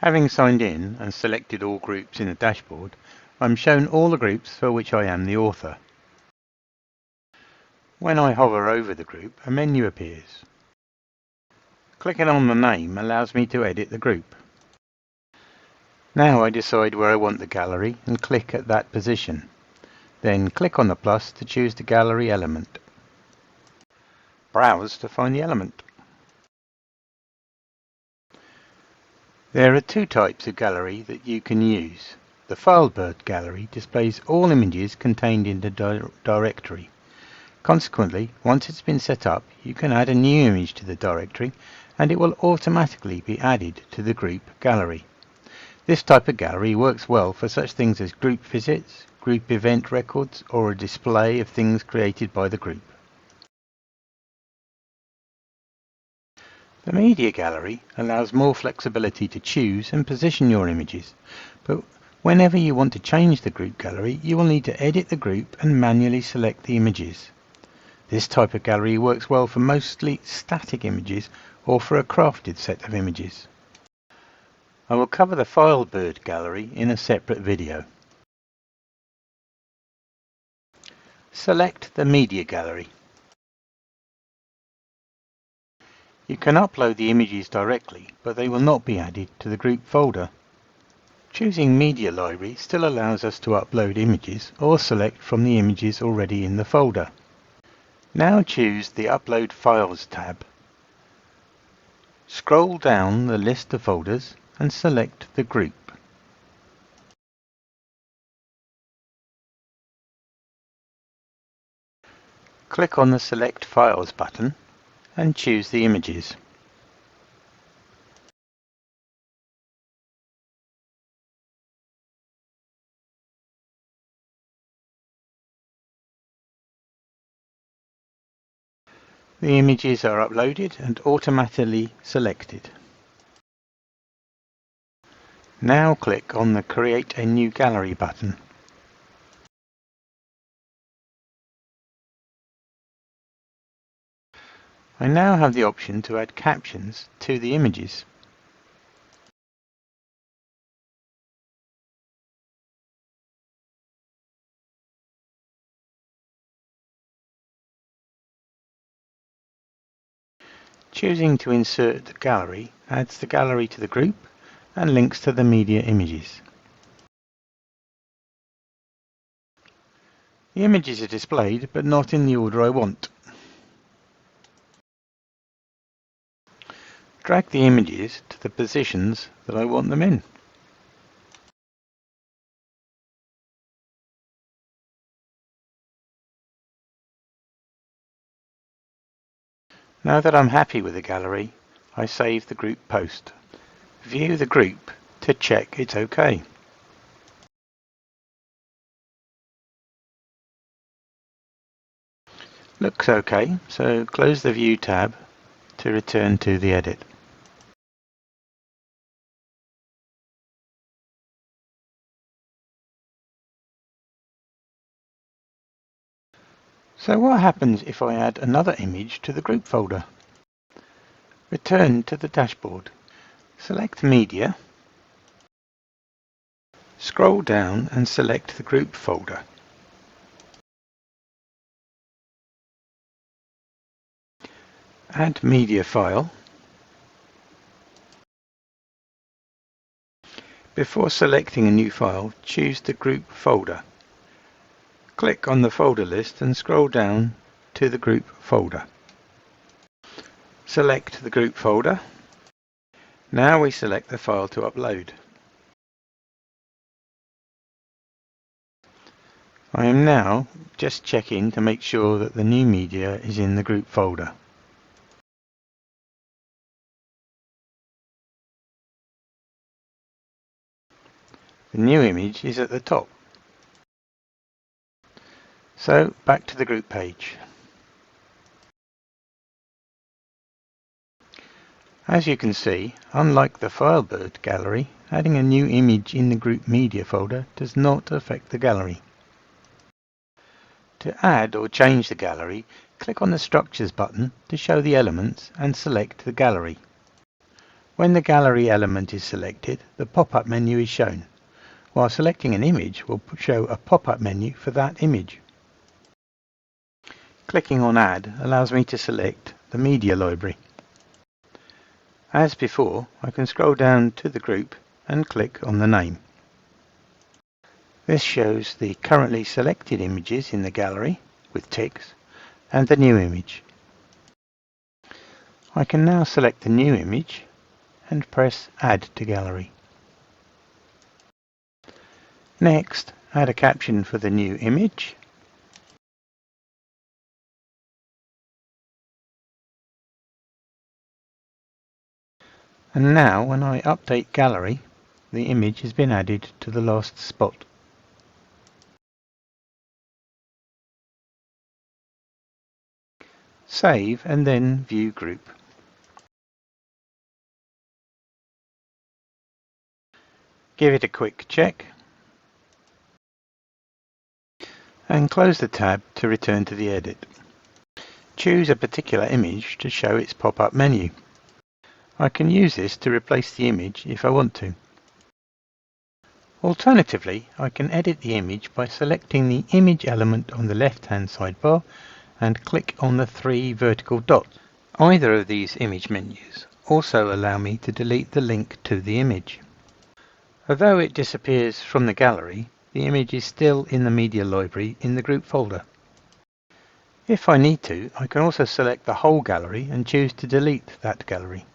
Having signed in and selected all groups in the dashboard, I'm shown all the groups for which I am the author. When I hover over the group, a menu appears. Clicking on the name allows me to edit the group. Now I decide where I want the gallery and click at that position. Then click on the plus to choose the gallery element. Browse to find the element. There are two types of gallery that you can use. The Filebird gallery displays all images contained in the directory. Consequently, once it's been set up, you can add a new image to the directory and it will automatically be added to the group gallery. This type of gallery works well for such things as group visits, group event records, or a display of things created by the group. The media gallery allows more flexibility to choose and position your images, but whenever you want to change the group gallery, you will need to edit the group and manually select the images. This type of gallery works well for mostly static images or for a crafted set of images. I will cover the Filebird gallery in a separate video. Select the media gallery. You can upload the images directly, but they will not be added to the group folder. Choosing Media Library still allows us to upload images or select from the images already in the folder. Now choose the Upload Files tab. Scroll down the list of folders and select the group. Click on the Select Files button and choose the images. The images are uploaded and automatically selected. Now click on the Create a New Gallery button. I now have the option to add captions to the images. Choosing to insert the gallery adds the gallery to the group and links to the media images. The images are displayed but not in the order I want. Drag the images to the positions that I want them in. Now that I'm happy with the gallery, I save the group post. View the group to check it's OK. Looks OK, so close the View tab to return to the edit. So what happens if I add another image to the group folder? Return to the dashboard. Select Media. Scroll down and select the group folder. Add media file. Before selecting a new file, choose the group folder. Click on the folder list and scroll down to the group folder. Select the group folder. Now we select the file to upload. I am now just checking to make sure that the new media is in the group folder. The new image is at the top. So back to the group page. As you can see, unlike the Filebird gallery, adding a new image in the group media folder does not affect the gallery. To add or change the gallery, click on the Structures button to show the elements and select the gallery. When the gallery element is selected, the pop-up menu is shown, while selecting an image will show a pop-up menu for that image. Clicking on Add allows me to select the media library. As before, I can scroll down to the group and click on the name. This shows the currently selected images in the gallery with ticks and the new image. I can now select the new image and press Add to Gallery. Next, add a caption for the new image. And now when I update Gallery, the image has been added to the last spot. Save and then View Group. Give it a quick check and close the tab to return to the edit. Choose a particular image to show its pop-up menu. I can use this to replace the image if I want to. Alternatively, I can edit the image by selecting the image element on the left-hand sidebar and click on the 3 vertical dots. Either of these image menus also allow me to delete the link to the image. Although it disappears from the gallery, the image is still in the media library in the group folder. If I need to, I can also select the whole gallery and choose to delete that gallery.